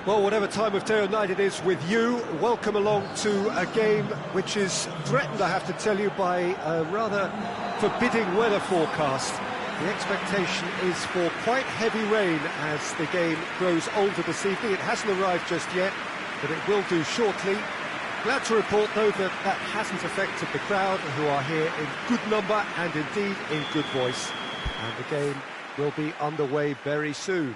Well, whatever time of day or night it is with you, welcome along to a game which is threatened, I have to tell you, by a rather forbidding weather forecast. The expectation is for quite heavy rain as the game grows older this evening. It hasn't arrived just yet, but it will do shortly. Glad to report, though, that that hasn't affected the crowd, who are here in good number and indeed in good voice. And the game will be underway very soon.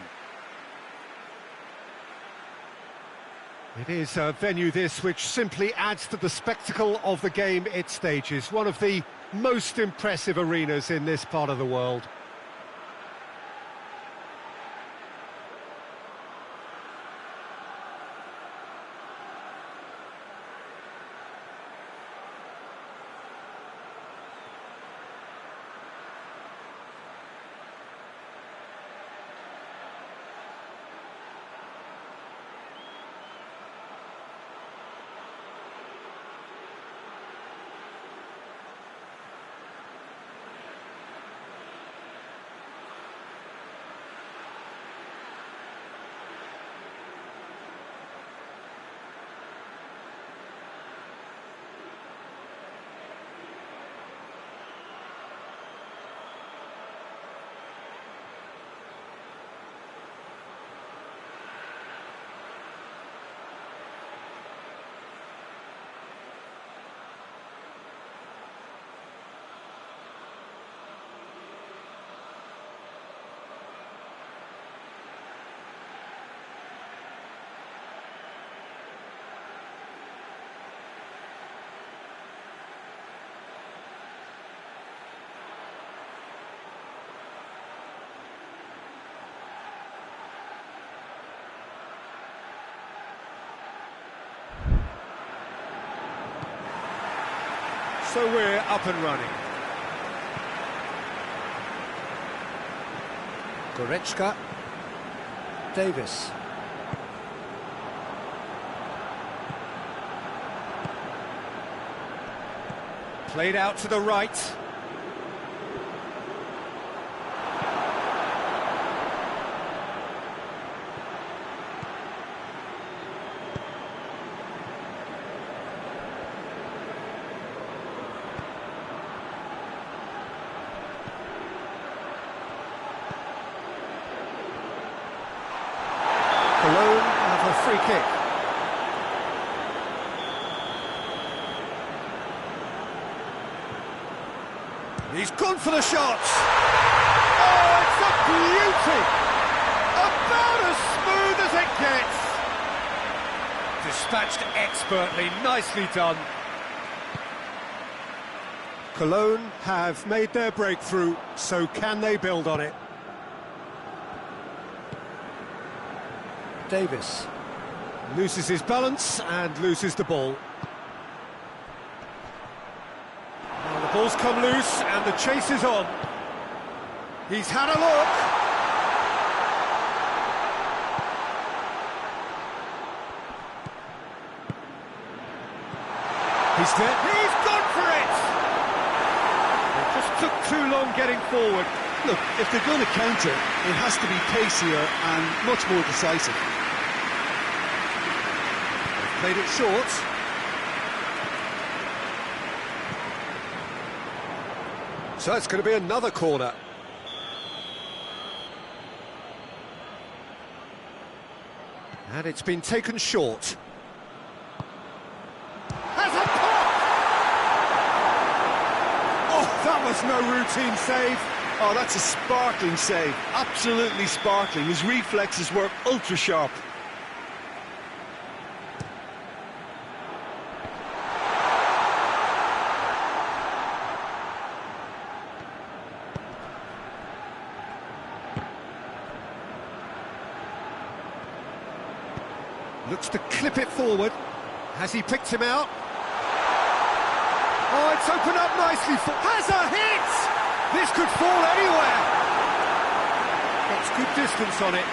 It is a venue, this, which simply adds to the spectacle of the game it stages. One of the most impressive arenas in this part of the world. So we're up and running. Goretzka. Davis. Played out to the right. Cologne have a free kick. He's gone for the shots. Oh, it's a beauty! About as smooth as it gets. Dispatched expertly, nicely done. Cologne have made their breakthrough, so can they build on it? Davis loses his balance and loses the ball. Now the ball's come loose and the chase is on. He's had a look. He's there. He's gone for it! It just took too long getting forward. Look, if they're going to counter, it has to be pacier and much more decisive. Played it short. So it's going to be another corner. And it's been taken short. Has a pop! Oh, that was no routine save. Oh, that's a sparkling save. Absolutely sparkling. His reflexes were ultra sharp. Looks to clip it forward. Has he picked him out? Oh, it's opened up nicely for... Has a hit! This could fall anywhere. Gets good distance on it.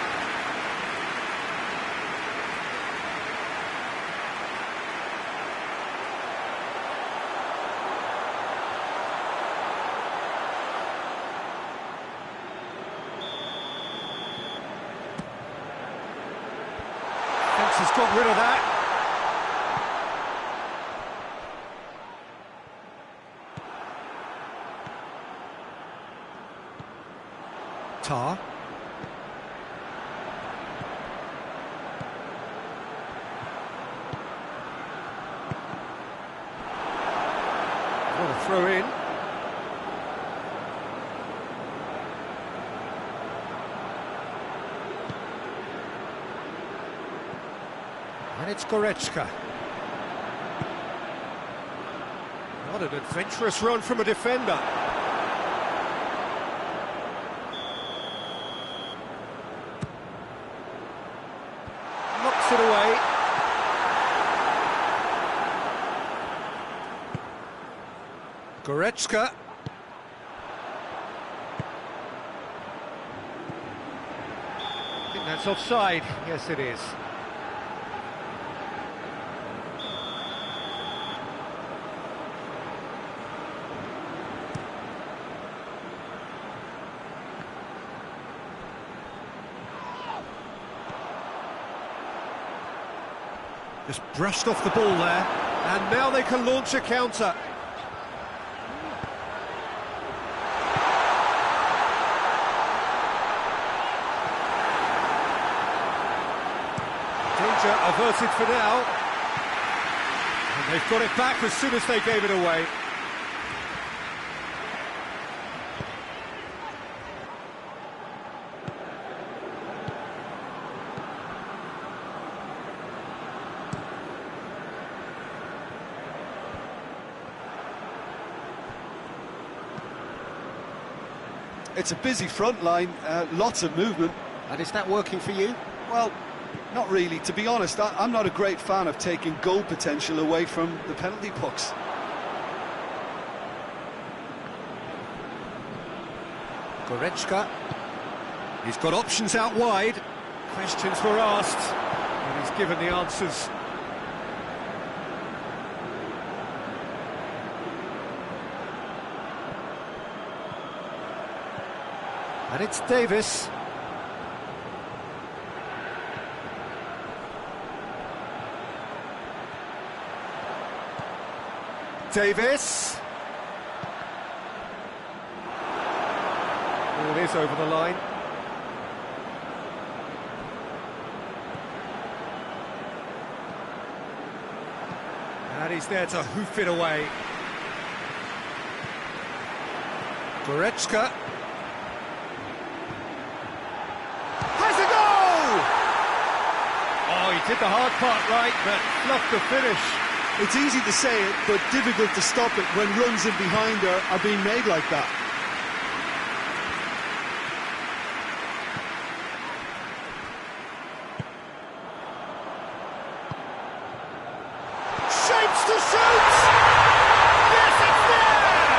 Defence has got rid of that. Tar. What a throw in. And it's Goretzka. What an adventurous run from a defender. Knocks it away. Goretzka. I think that's offside. Yes, it is. Just brushed off the ball there, and now they can launch a counter. Danger averted for now. And they've got it back as soon as they gave it away. It's a busy front line, lots of movement. And is that working for you? Well, not really. To be honest, I'm not a great fan of taking goal potential away from the penalty pucks. Goretzka. He's got options out wide. Questions were asked, and he's given the answers. And it's Davis. Davis. Ball is over the line. And he's there to hoof it away. Goretzka. Did the hard part right, but fluffed the finish. It's easy to say it, but difficult to stop it when runs in behind are being made like that. Shapes to shoot! Yes, it's there!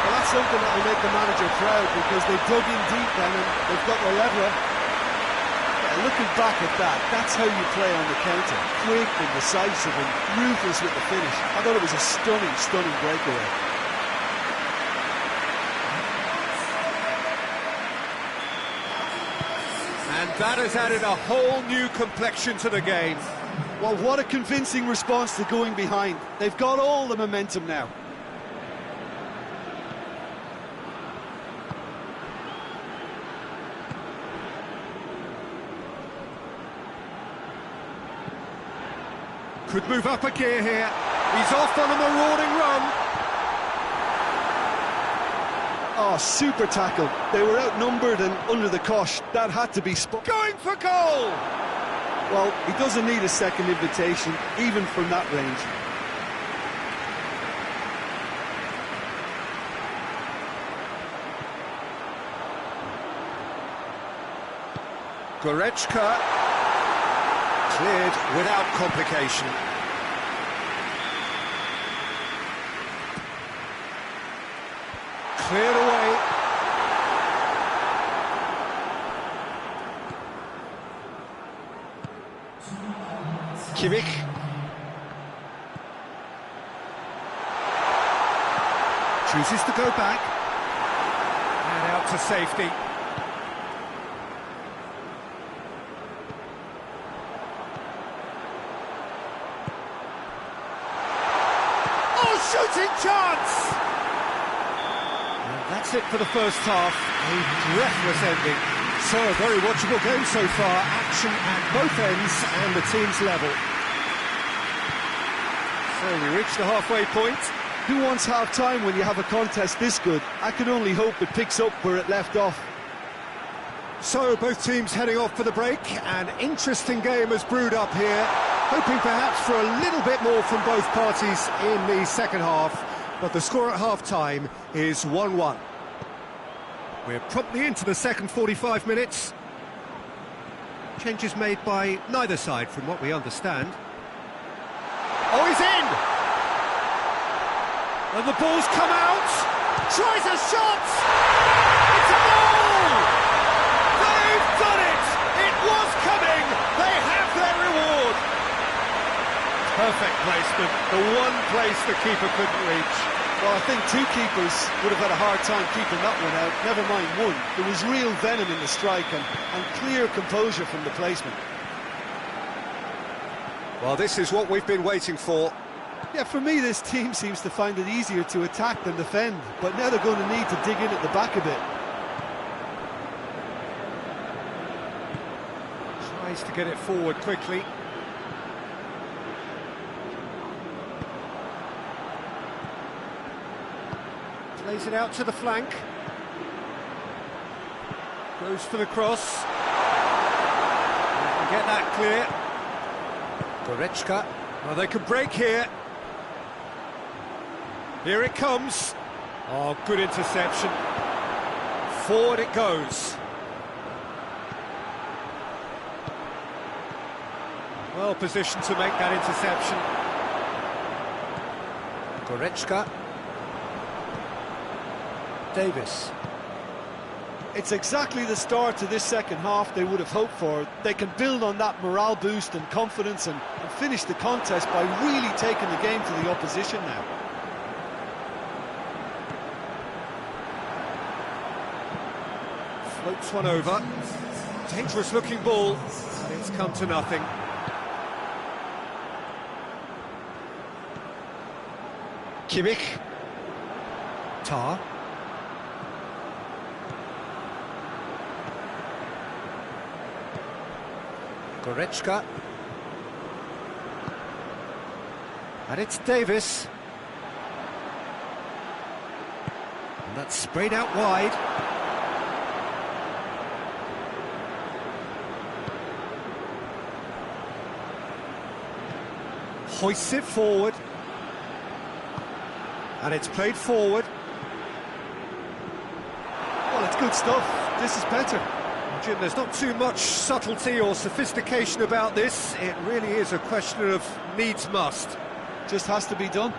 Well, that's something that will make the manager proud, because they dug in deep then and they've got their leveller. Looking back at that, that's how you play on the counter. Quick and decisive and ruthless with the finish. I thought it was a stunning, stunning breakaway. And that has added a whole new complexion to the game. Well, what a convincing response to going behind. They've got all the momentum now. Could move up a gear here. He's off on a marauding run. Oh, super tackle. They were outnumbered and under the cosh. That had to be going for goal! Well, he doesn't need a second invitation, even from that range. Goretzka. Cleared without complication. Cleared away. Kimmich. Chooses to go back. And out to safety. fighting chance! And that's it for the first half, a breathless ending. So, a very watchable game so far, action at both ends and the team's level. So we reach the halfway point. Who wants half-time when you have a contest this good? I can only hope it picks up where it left off. So both teams heading off for the break. An interesting game has brewed up here, hoping perhaps for a little bit more from both parties in the second half, but the score at half-time is 1-1. We're promptly into the second 45 minutes. Changes made by neither side from what we understand. Oh, he's in! And the ball's come out! Tries a shot! It's a goal! They've done it! It was coming! They have their reward! Perfect placement, the one place the keeper couldn't reach. Well, I think two keepers would have had a hard time keeping that one out, never mind one. There was real venom in the strike and clear composure from the placement. Well, this is what we've been waiting for. Yeah, for me, this team seems to find it easier to attack than defend, but now they're going to need to dig in at the back a bit. Tries to get it forward quickly. Plays it out to the flank. Goes for the cross. Can get that clear. Goretzka. Well, they could break here. Here it comes. Oh, good interception. Forward it goes. Well positioned to make that interception. Goretzka. Davis. It's exactly the start to this second half they would have hoped for. They can build on that morale boost and confidence and finish the contest by really taking the game to the opposition now. Floats one over. Dangerous looking ball. And it's come to nothing. Kimmich. Tar. Goretzka. And it's Davis. And that's sprayed out wide. Hoists it forward. And it's played forward. Well, it's good stuff. This is better. Jim, there's not too much subtlety or sophistication about this. It really is a question of needs must. Just has to be done.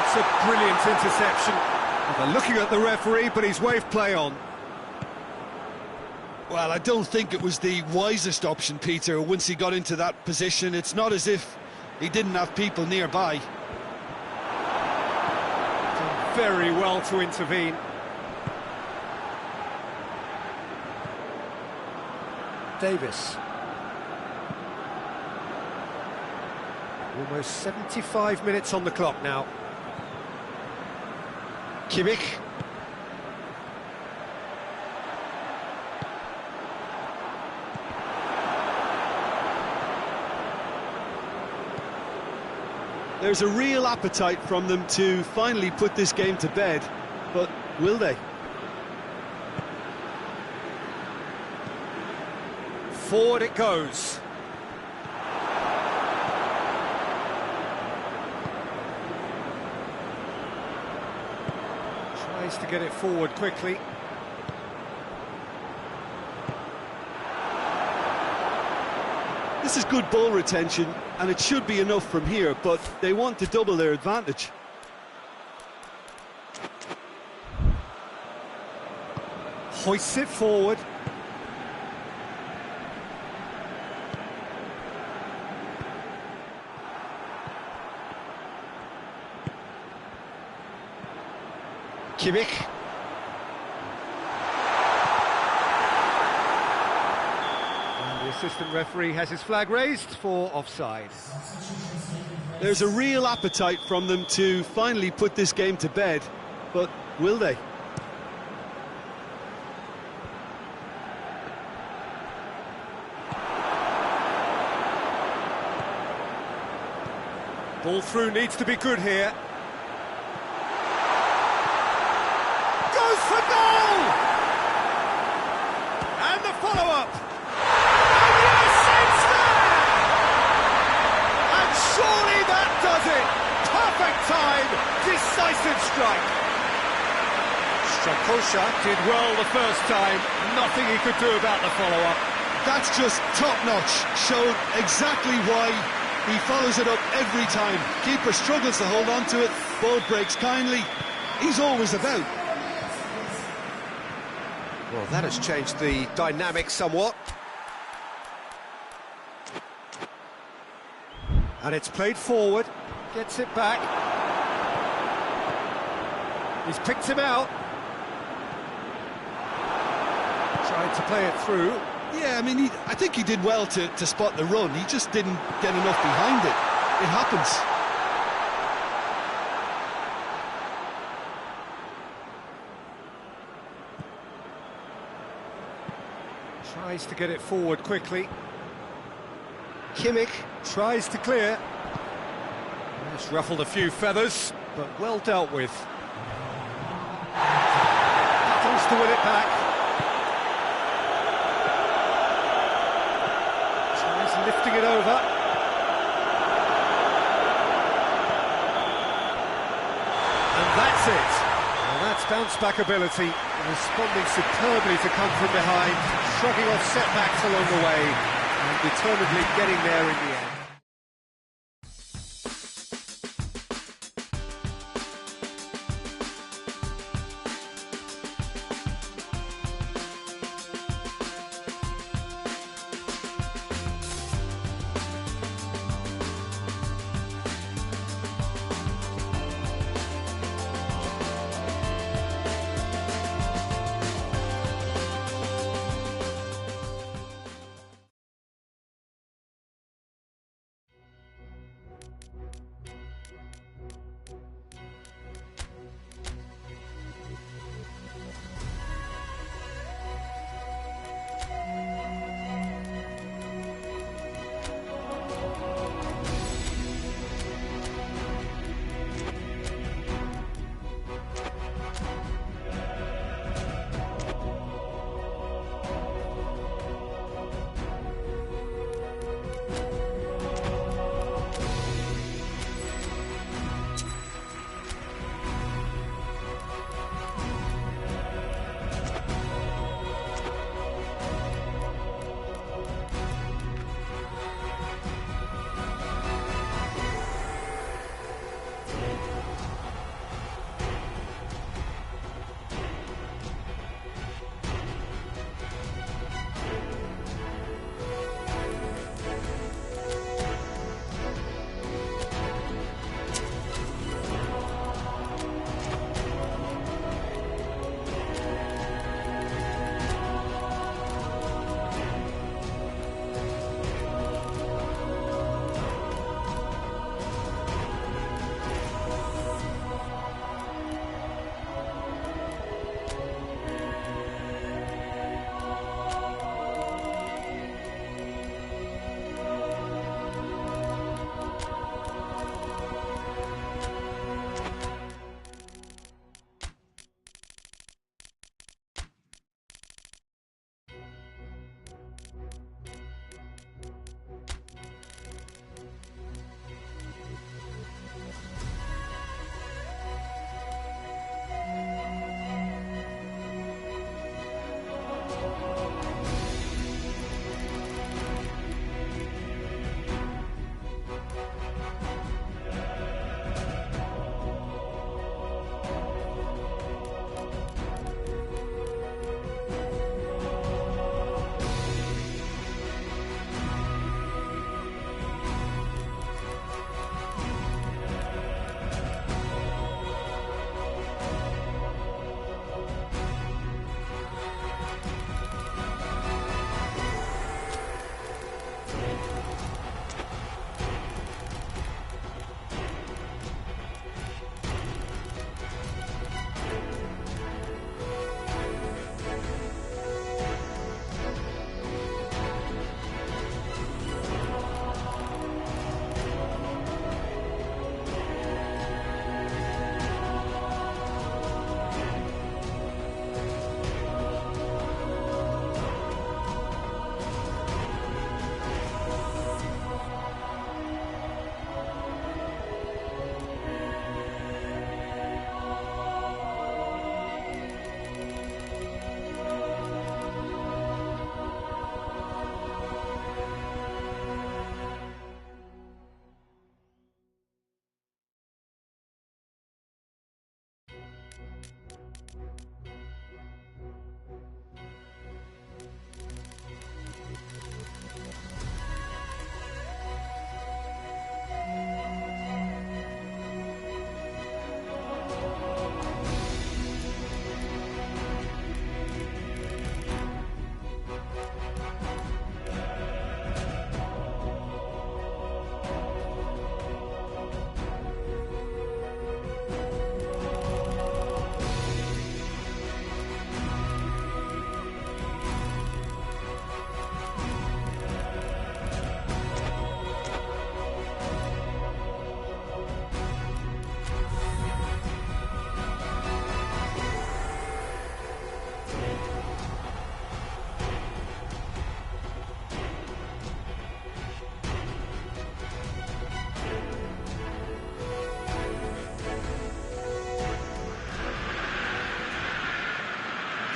It's a brilliant interception. Well, they're looking at the referee, but he's waved play on. Well, I don't think it was the wisest option, Peter, once he got into that position. It's not as if he didn't have people nearby. Done very well to intervene. Davis. Almost 75 minutes on the clock now. Kimmich. There's a real appetite from them to finally put this game to bed, but will they? Forward it goes. Tries to get it forward quickly. This is good ball retention, and it should be enough from here, but they want to double their advantage. Hoists it forward. Kimmich. And the assistant referee has his flag raised for offside. There's a real appetite from them to finally put this game to bed, but will they? Ball through needs to be good here. Goes for goal! And the follow-up. And yes, it's there! And surely that does it! Perfect time, decisive strike. Strakosha did well the first time, nothing he could do about the follow-up. That's just top-notch, showed exactly why he follows it up every time. Keeper struggles to hold on to it, ball breaks kindly. He's always about. Well, that has changed the dynamic somewhat. And it's played forward, gets it back. He's picked him out. Tried to play it through. Yeah, I mean, I think he did well to spot the run. He just didn't get enough behind it. It happens. Tries to get it forward quickly. Kimmich tries to clear. Just ruffled a few feathers, but well dealt with. Battles to win it back. Lifting it over. And that's it. Well, that's bounce-back ability, responding superbly to come from behind, shrugging off setbacks along the way, and determinedly getting there in the end.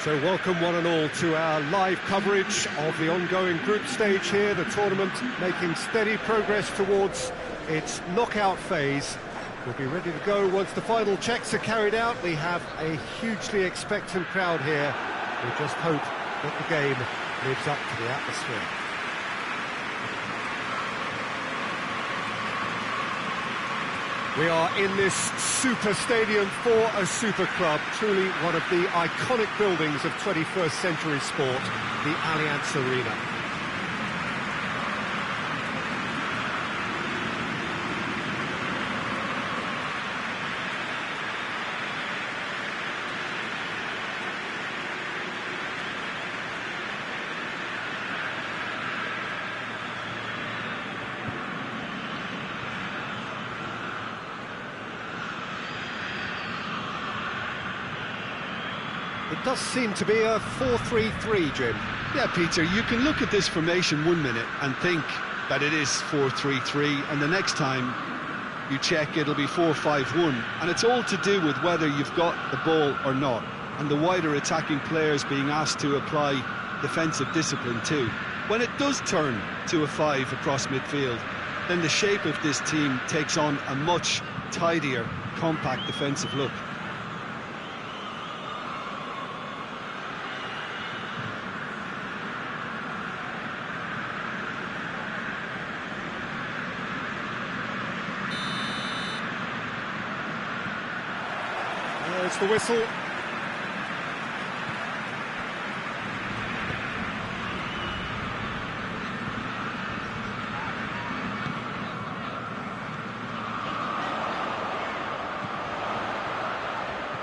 So welcome one and all to our live coverage of the ongoing group stage here, the tournament making steady progress towards its knockout phase. We'll be ready to go once the final checks are carried out. We have a hugely expectant crowd here. We just hope that the game lives up to the atmosphere. We are in this super stadium for a super club, truly one of the iconic buildings of 21st century sport, the Allianz Arena. It does seem to be a 4-3-3, Jim. Yeah, Peter, you can look at this formation 1 minute and think that it is 4-3-3, and the next time you check it'll be 4-5-1, and it's all to do with whether you've got the ball or not, and the wider attacking players being asked to apply defensive discipline too. When it does turn to a 5 across midfield, then the shape of this team takes on a much tidier, compact defensive look. There's the whistle.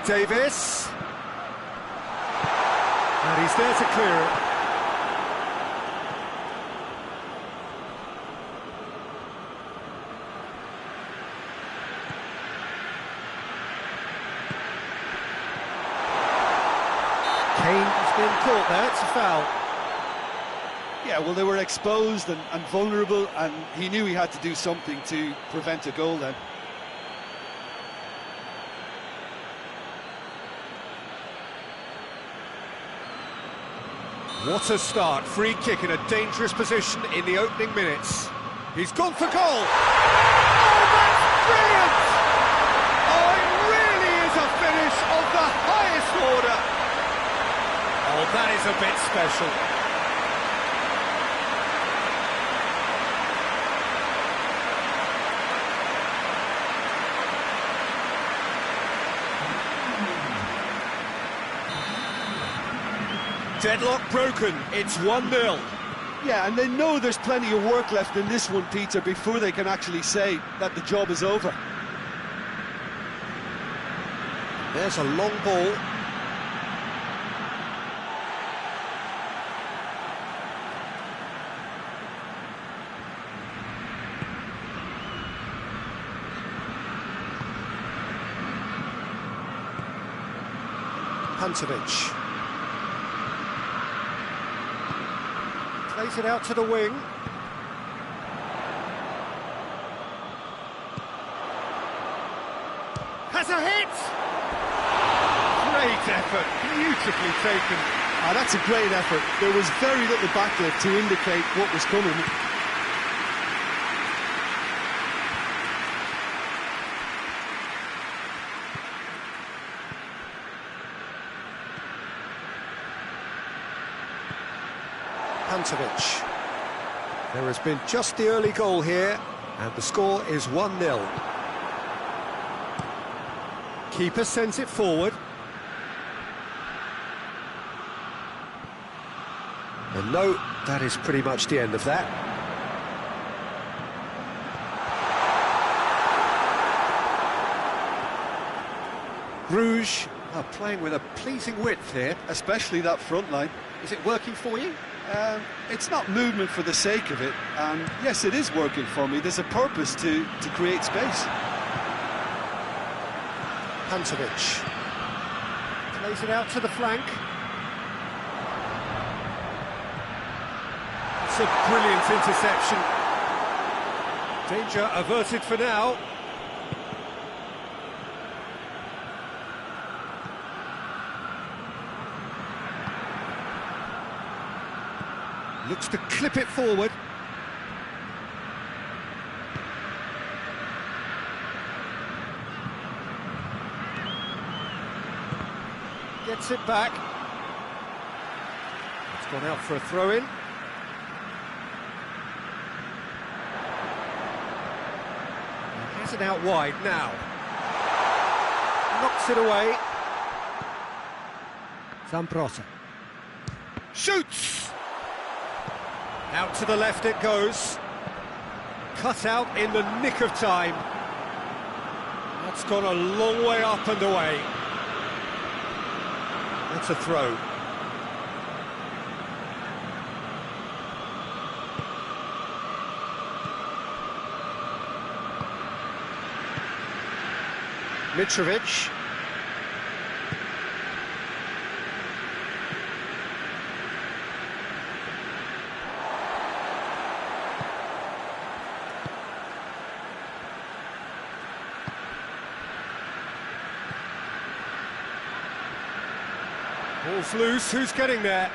Davis. And he's there to clear it. Kane's been caught there, it's a foul. Yeah, well, they were exposed and vulnerable, and he knew he had to do something to prevent a goal then. What a start, free kick in a dangerous position in the opening minutes. He's gone for goal! Oh, that's brilliant! Oh, it really is a finish of the highest order! Oh, that is a bit special. Deadlock broken, it's 1-0. Yeah, and they know there's plenty of work left in this one, Peter, before they can actually say that the job is over. There's a long ball. Pantovic. Plays it out to the wing. Has a hit! Great effort, beautifully taken. Ah, that's a great effort. There was very little backlift to indicate what was coming. Pantovic. There has been just the early goal here, and the score is 1-0. Keeper sends it forward. And no, that is pretty much the end of that. Bruges are playing with a pleasing width here. Especially that front line. Is it working for you? It's not movement for the sake of it, and yes, it is working for me. There's a purpose to create space. Pantovic plays it out to the flank. It's a brilliant interception. Danger averted for now. Looks to clip it forward. Gets it back. It's gone out for a throw-in. Has it out wide now. Knocks it away. Zamprosa. Shoots! Out to the left it goes. Cut out in the nick of time. That's gone a long way up and away. That's a throw. Mitrovic. Ball's loose, who's getting there?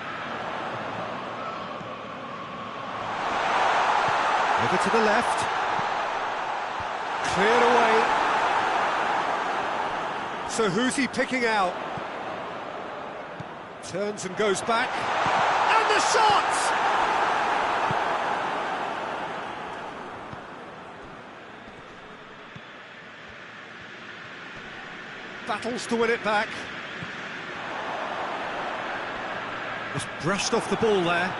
Over to the left. Cleared away. So who's he picking out? Turns and goes back. And the shot! Battles to win it back. Just brushed off the ball there.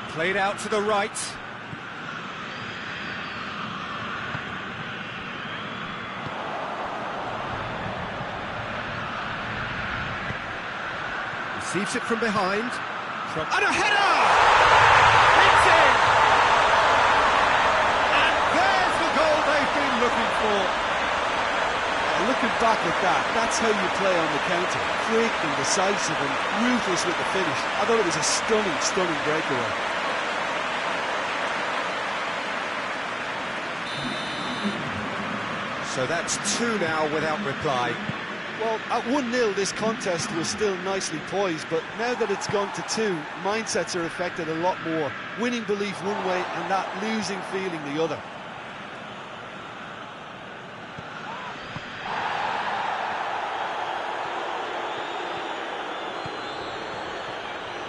Played out to the right. Receives it from behind. And a header! It's in! And there's the goal they've been looking for. Looking back at that, that's how you play on the counter. Quick and decisive and ruthless with the finish. I thought it was a stunning, stunning breakaway. So that's 2 now without reply. Well, at 1-0 this contest was still nicely poised, but now that it's gone to 2, mindsets are affected a lot more. Winning belief one way and that losing feeling the other.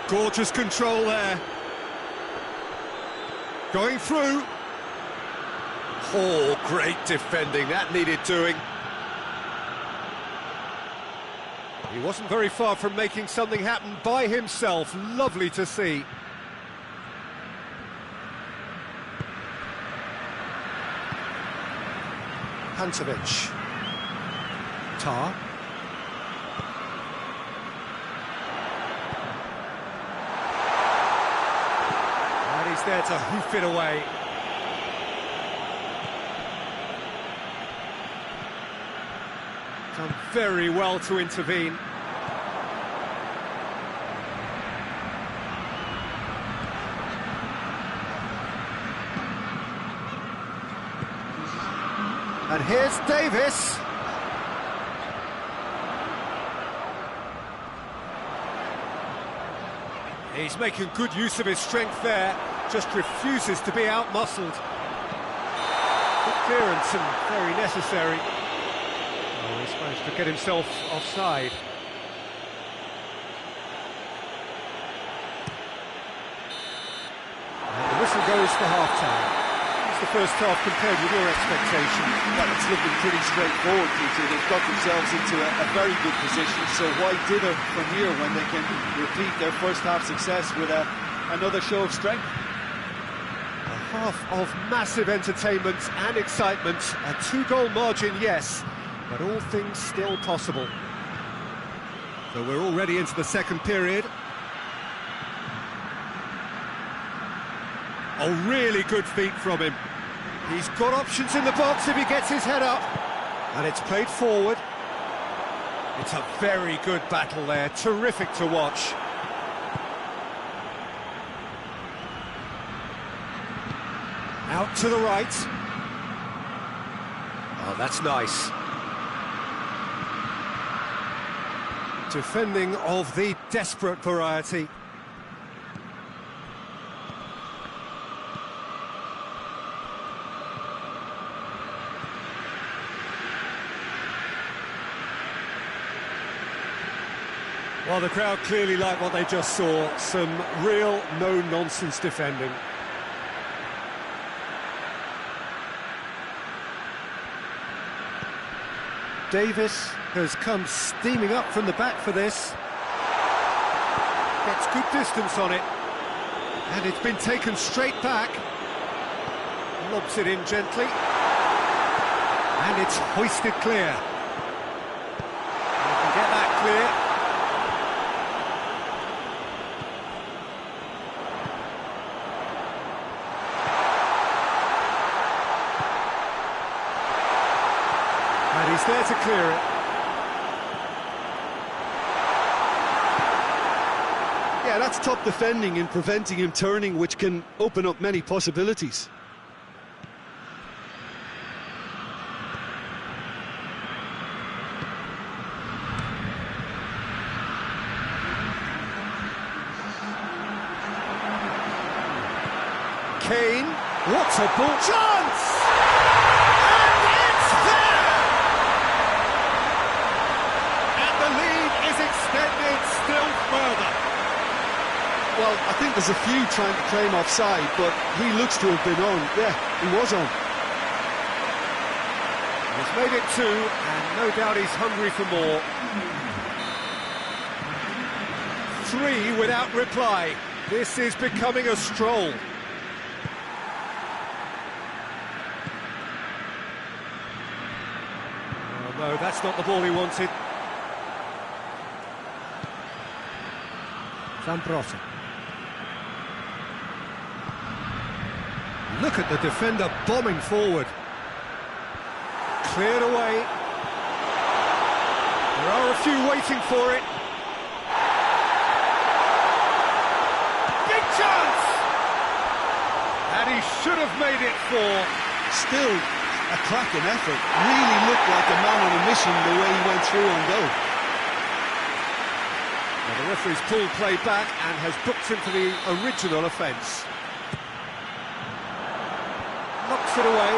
Gorgeous control there. Going through. Oh, great defending. That needed doing. He wasn't very far from making something happen by himself. Lovely to see. Pantovic. Tar. He's there to hoof it away. Done very well to intervene. And here's Davis. He's making good use of his strength there. Just refuses to be out-muscled. Good clearance and very necessary. Oh, he's managed to get himself offside. And the whistle goes for half-time. How's the first half compared with your expectation? Well, it's looking pretty straightforward, Peter. They've got themselves into a very good position, so why dither from here when they can repeat their first half success with another show of strength? Half of massive entertainment and excitement, a 2-goal margin, yes, but all things still possible. So we're already into the second period. A really good feat from him. He's got options in the box if he gets his head up, and it's played forward. It's a very good battle there, terrific to watch. Out to the right. Oh, that's nice. Defending of the desperate variety. Well, the crowd clearly like what they just saw. Some real no-nonsense defending. Davis has come steaming up from the back for this. Gets good distance on it. And it's been taken straight back. Lobs it in gently. And it's hoisted clear. You can get that clear. And he's there to clear it. Yeah, that's top defending and preventing him turning, which can open up many possibilities. Kane, what a ball chance! And it's there! And the lead is extended still further. Well, I think there's a few trying to claim offside, but he looks to have been on. Yeah, he was on. He's made it 2, and no doubt he's hungry for more. 3 without reply. This is becoming a stroll. Oh no, that's not the ball he wanted. Zambrotta. Look at the defender bombing forward. Cleared away. There are a few waiting for it. Big chance! And he should have made it 4. Still a cracking effort. Really looked like a man on a mission the way he went through on goal. Well, the referee's pulled play back and has booked him for the original offence. Knocks it away.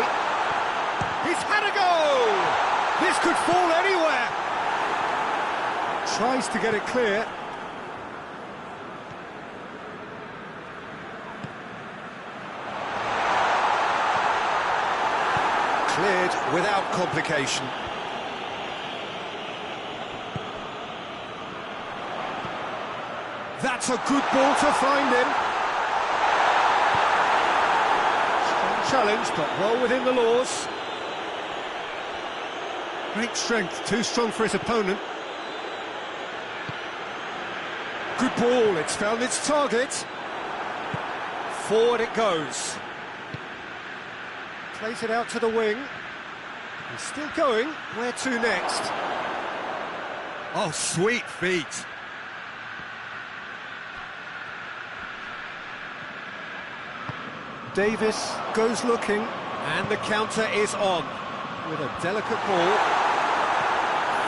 He's had a go! This could fall anywhere! Tries to get it clear. Cleared without complication. That's a good ball to find him. Challenge, but well within the laws. Great strength, too strong for his opponent. Good ball, it's found its target. Forward it goes. Plays it out to the wing. He's still going. Where to next? Oh, sweet feet. Davis goes looking, and the counter is on with a delicate ball.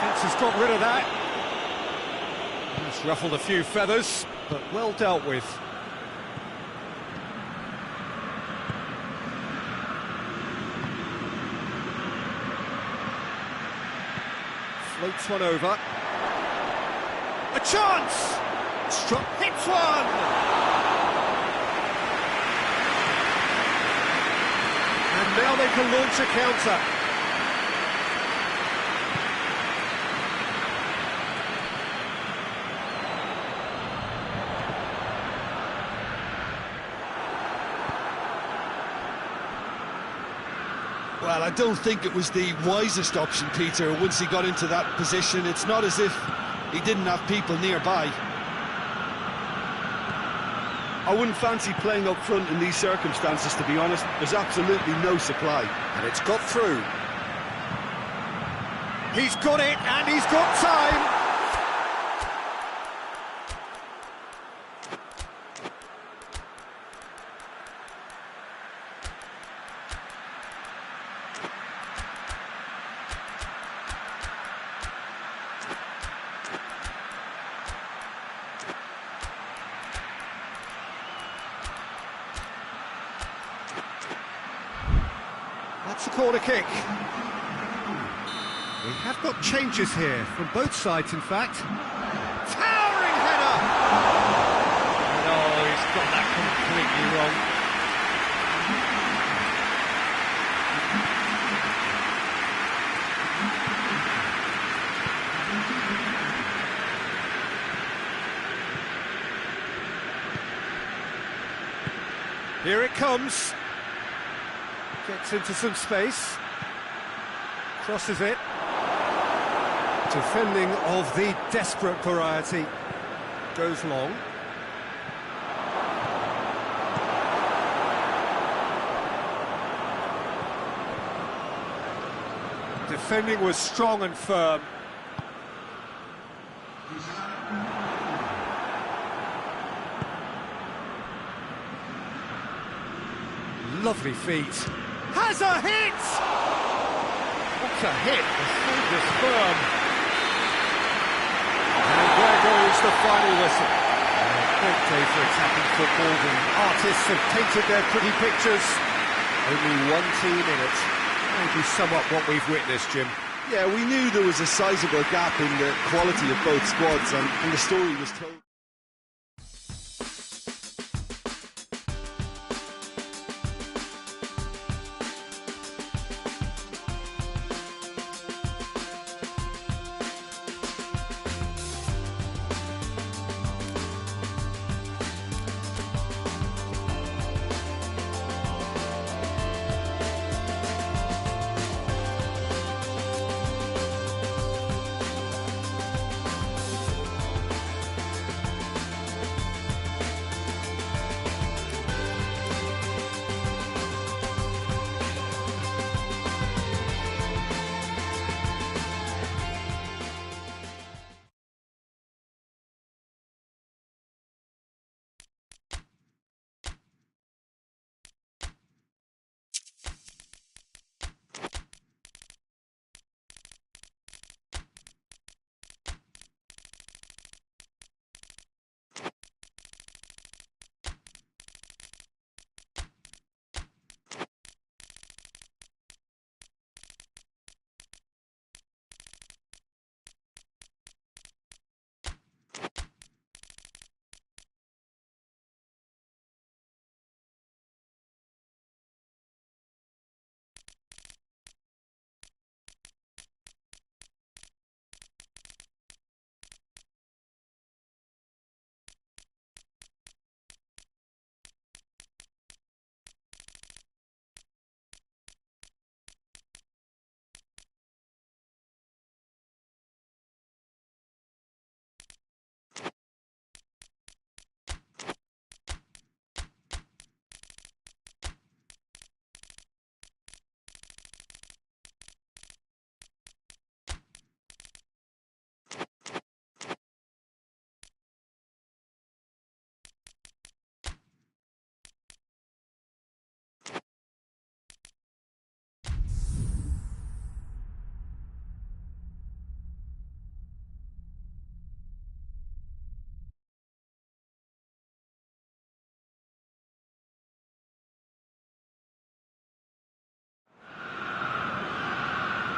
Fence has got rid of that. It's ruffled a few feathers, but well dealt with. Floats one over. A chance! Struck, hits one! And now they can launch a counter. Well, I don't think it was the wisest option, Peter, once he got into that position. It's not as if he didn't have people nearby. I wouldn't fancy playing up front in these circumstances, to be honest. There's absolutely no supply. And it's got through. He's got it, and he's got time. That's a corner kick. We have got changes here, from both sides in fact. Towering got that completely wrong. Here it comes. Gets into some space. Crosses it. Defending of the desperate variety. Goes long. Defending was strong and firm. Lovely feet. Has a hit! What a hit! The save is firm. And there goes the final whistle. Great day for attacking football. The artists have painted their pretty pictures. Only one team in it. Maybe sum up what we've witnessed, Jim. Yeah, we knew there was a sizable gap in the quality of both squads, and the story was told.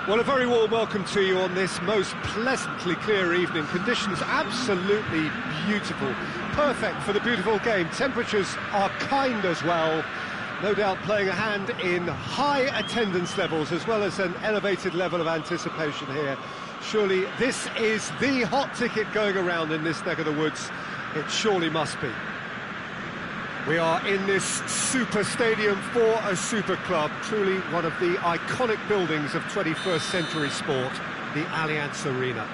Well, a very warm welcome to you on this most pleasantly clear evening. Conditions absolutely beautiful. Perfect for the beautiful game. Temperatures are kind as well. No doubt playing a hand in high attendance levels as well as an elevated level of anticipation here. Surely this is the hot ticket going around in this neck of the woods. It surely must be. We are in this super stadium for a super club, truly one of the iconic buildings of 21st century sport, the Allianz Arena.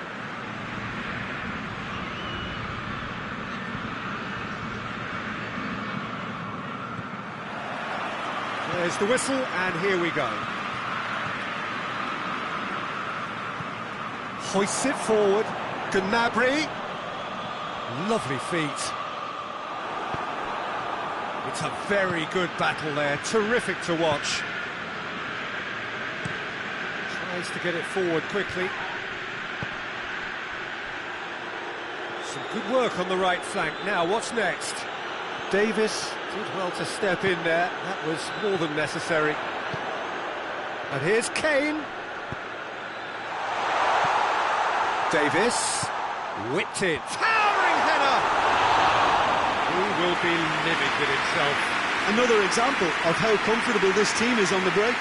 There's the whistle, and here we go. Hoists it forward, Gnabry, lovely feet. It's a very good battle there, terrific to watch. Tries to get it forward quickly. Some good work on the right flank. Now, what's next? Davis did well to step in there, that was more than necessary. And here's Kane. Davis, whipped it, towering header! He will be livid with himself. Another example of how comfortable this team is on the break.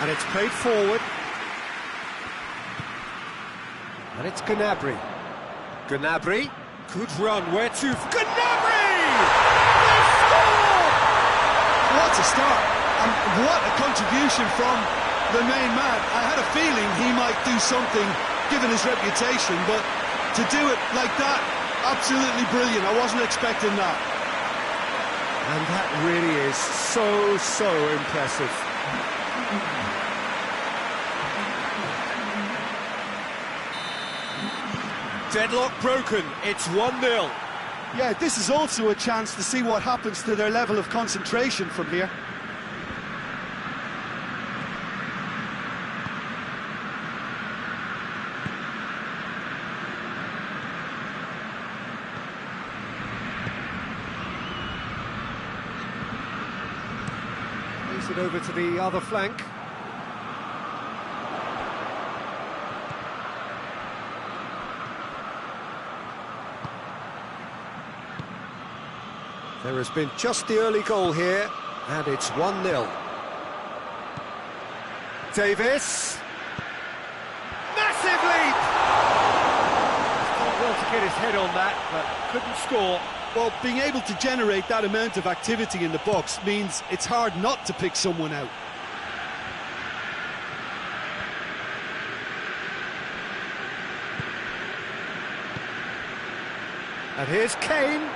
And it's played forward. And it's Gnabry. Gnabry, good run, where to? Gnabry! They score! What a start, and what a contribution from the main man. I had a feeling he might do something, given his reputation, but to do it like that, absolutely brilliant. I wasn't expecting that. And that really is so impressive. Deadlock broken, it's 1-0. Yeah, this is also a chance to see what happens to their level of concentration from here. Plays it over to the other flank. There has been just the early goal here, and it's 1-0. Davis. Massive leap! Done well to get his head on that, but couldn't score. Well, being able to generate that amount of activity in the box means it's hard not to pick someone out. And here's Kane.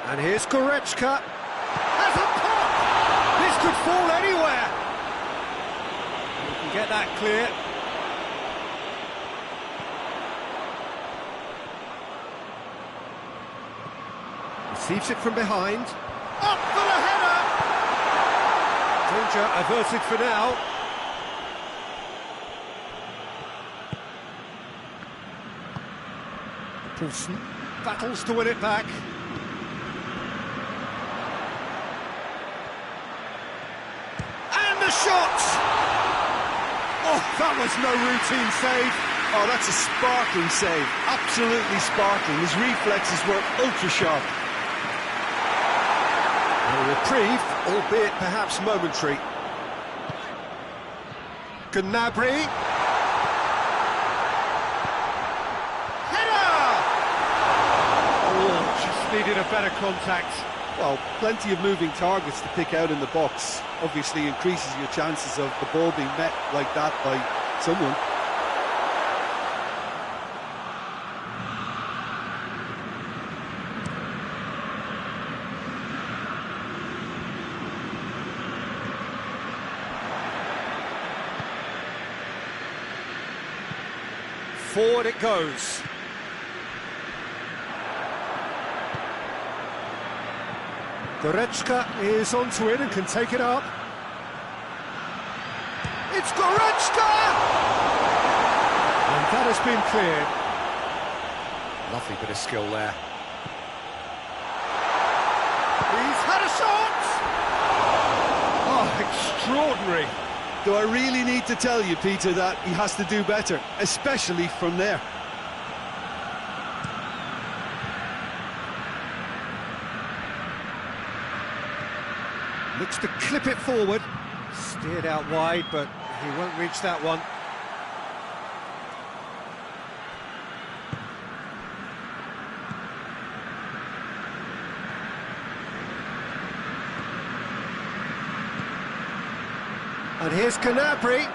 And here's Goretzka. Has a pop! This could fall anywhere. You can get that clear. Receives it from behind. Up for the header! Danger averted for now. Poulsen battles to win it back. And the shot! Oh, that was no routine save. Oh, that's a sparkling save. Absolutely sparkling. His reflexes were ultra sharp. A reprieve, albeit perhaps momentary. Gnabry. Header! Oh, just needed a better contact. Well, plenty of moving targets to pick out in the box. Obviously increases your chances of the ball being met like that by someone. Forward it goes. Goretzka is onto it and can take it up. It's Goretzka! And that has been cleared. Lovely bit of skill there. He's had a shot! Oh, extraordinary. Do I really need to tell you, Peter, that he has to do better, especially from there? Looks to clip it forward. Steered out wide, but he won't reach that one. And here's Gnabry.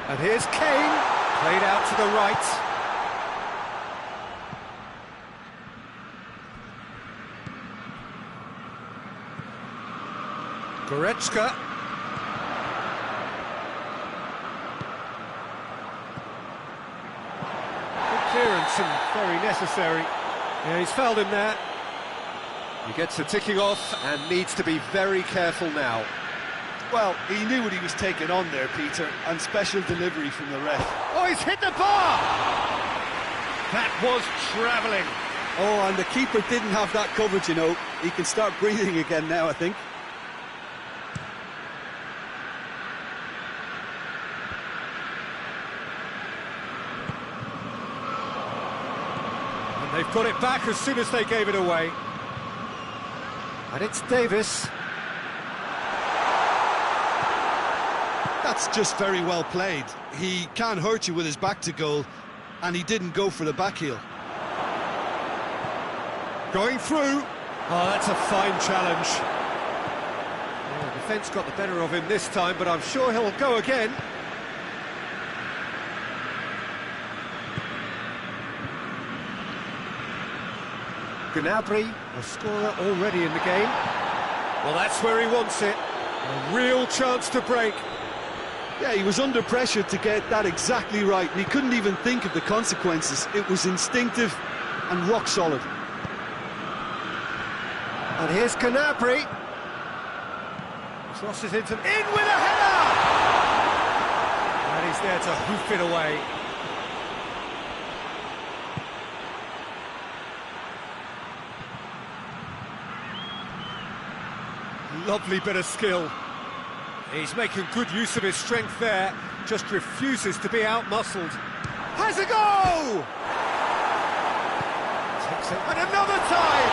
And here's Kane. Played out to the right. Goretzka. Good clearance and very necessary. Yeah, he's fouled him there. He gets the ticking off and needs to be very careful now. Well, he knew what he was taking on there, Peter, and special delivery from the ref. Oh, he's hit the bar! That was travelling. Oh, and the keeper didn't have that covered, you know. He can start breathing again now, I think. They've got it back as soon as they gave it away. And it's Davis. That's just very well played. He can't hurt you with his back to goal, and he didn't go for the back heel. Going through. Oh, that's a fine challenge. Oh, the defence got the better of him this time, but I'm sure he'll go again. Gnabry, a scorer already in the game. Well, that's where he wants it. A real chance to break. Yeah, he was under pressure to get that exactly right, and he couldn't even think of the consequences. It was instinctive and rock solid. And here's Gnabry. Crosses into... in with a header! And he's there to hoof it away. Lovely bit of skill. He's making good use of his strength there, just refuses to be out-muscled. Has a go! Takes it, and another time!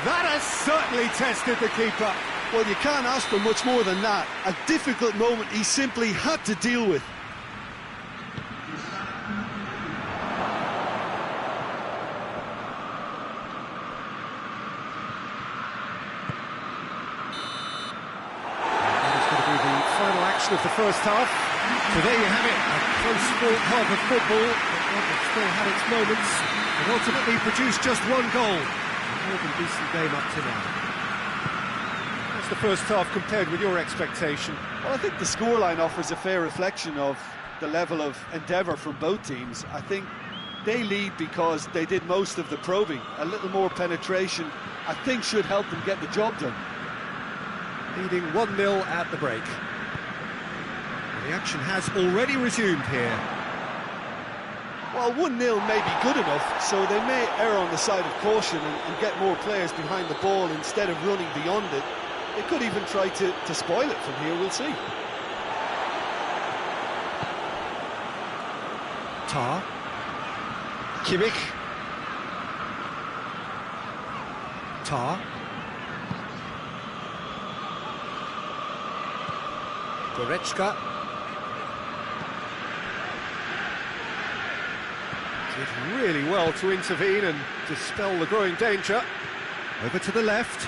That has certainly tested the keeper. Well, you can't ask for much more than that. A difficult moment he simply had to deal with. Of the first half. So there you have it, a close-fought half of football, but one that still had its moments, and ultimately produced just one goal. A more than decent game up to now. What's the first half compared with your expectation? Well, I think the scoreline offers a fair reflection of the level of endeavour from both teams. I think they lead because they did most of the probing. A little more penetration, I think, should help them get the job done. Leading 1-0 at the break. The action has already resumed here. Well, 1-0 may be good enough, so they may err on the side of caution and get more players behind the ball instead of running beyond it. They could even try to spoil it from here, we'll see. Tar. Kimmich. Tar. Goretzka. Did really well to intervene and dispel the growing danger. Over to the left.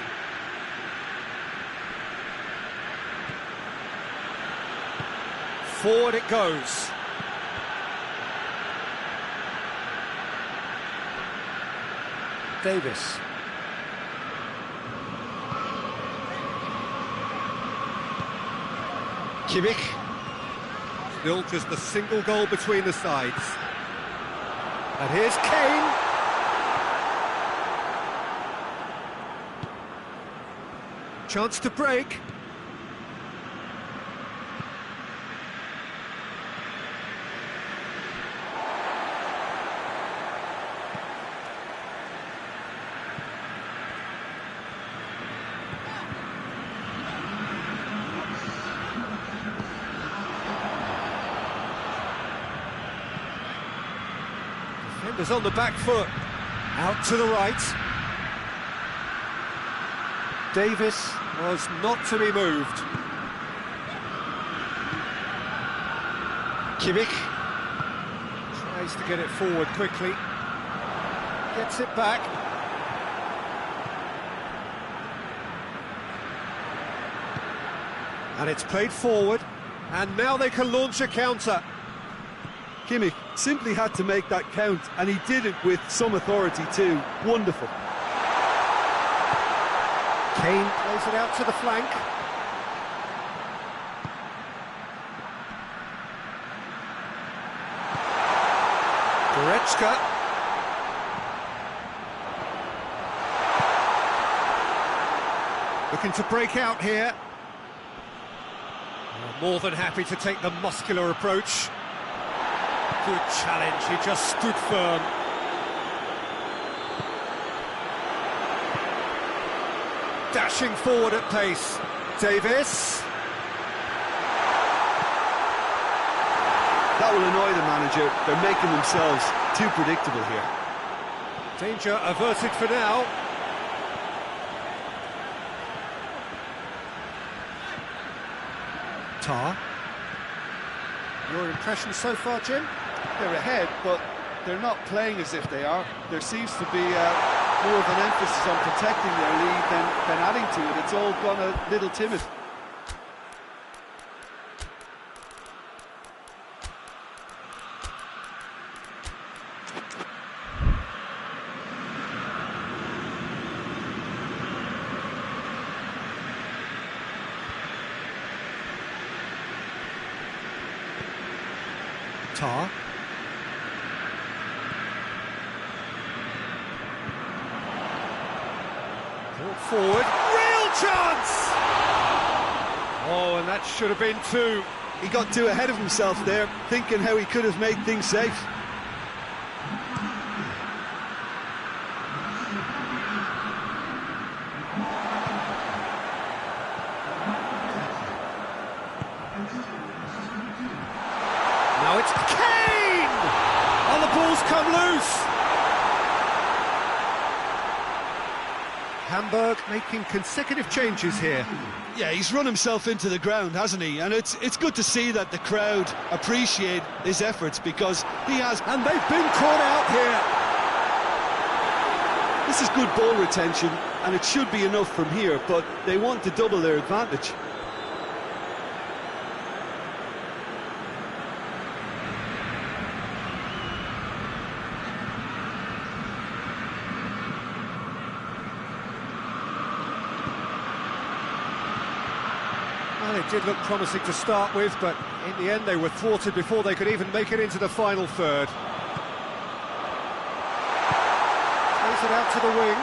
Forward it goes. Davis. Kimmich. Still just the single goal between the sides. And here's Kane. Chance to break. Defenders on the back foot. Out to the right. Davis was not to be moved. Kimmich tries to get it forward quickly. Gets it back. And it's played forward. And now they can launch a counter. Kimmich simply had to make that count, and he did it with some authority too. Wonderful. Kane plays it out to the flank. Goretzka. Looking to break out here. More than happy to take the muscular approach. Good challenge, he just stood firm. Dashing forward at pace. Davis. That will annoy the manager. They're making themselves too predictable here. Danger averted for now. Tar. Your impression so far, Jim? They're ahead, but they're not playing as if they are. There seems to be more of an emphasis on protecting their lead than adding to it. It's all gone a little timid. Tar. Brought forward, real chance! Oh, and that should have been two. He got too ahead of himself there, thinking how he could have made things safe. Now it's Kane! And the ball's come loose! Hamburg making consecutive changes here. Yeah, he's run himself into the ground, hasn't he? And it's good to see that the crowd appreciate his efforts, because he has... And they've been caught out here. This is good ball retention, and it should be enough from here, but they want to double their advantage. Well, it did look promising to start with, but in the end they were thwarted before they could even make it into the final third. Plays it out to the wing.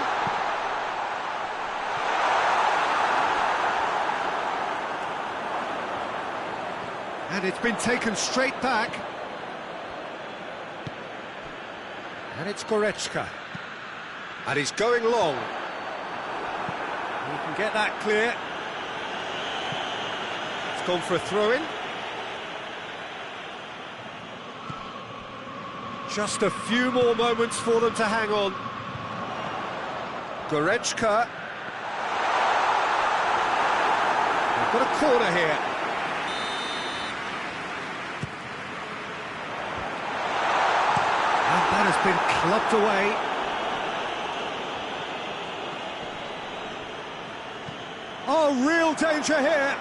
And it's been taken straight back. And it's Goretzka. And he's going long. He can get that clear. Gone for a throw-in. Just a few more moments for them to hang on. Goretzka. They've got a corner here. And that has been clubbed away. Oh, real danger here.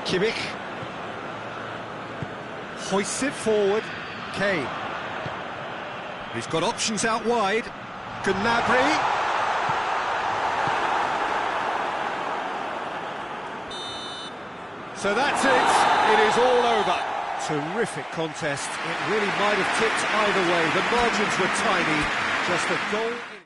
Kimmich hoists it forward. Kane. He's got options out wide. Gnabry. So that's it. It is all over. Terrific contest. It really might have tipped either way. The margins were tiny. Just a goal.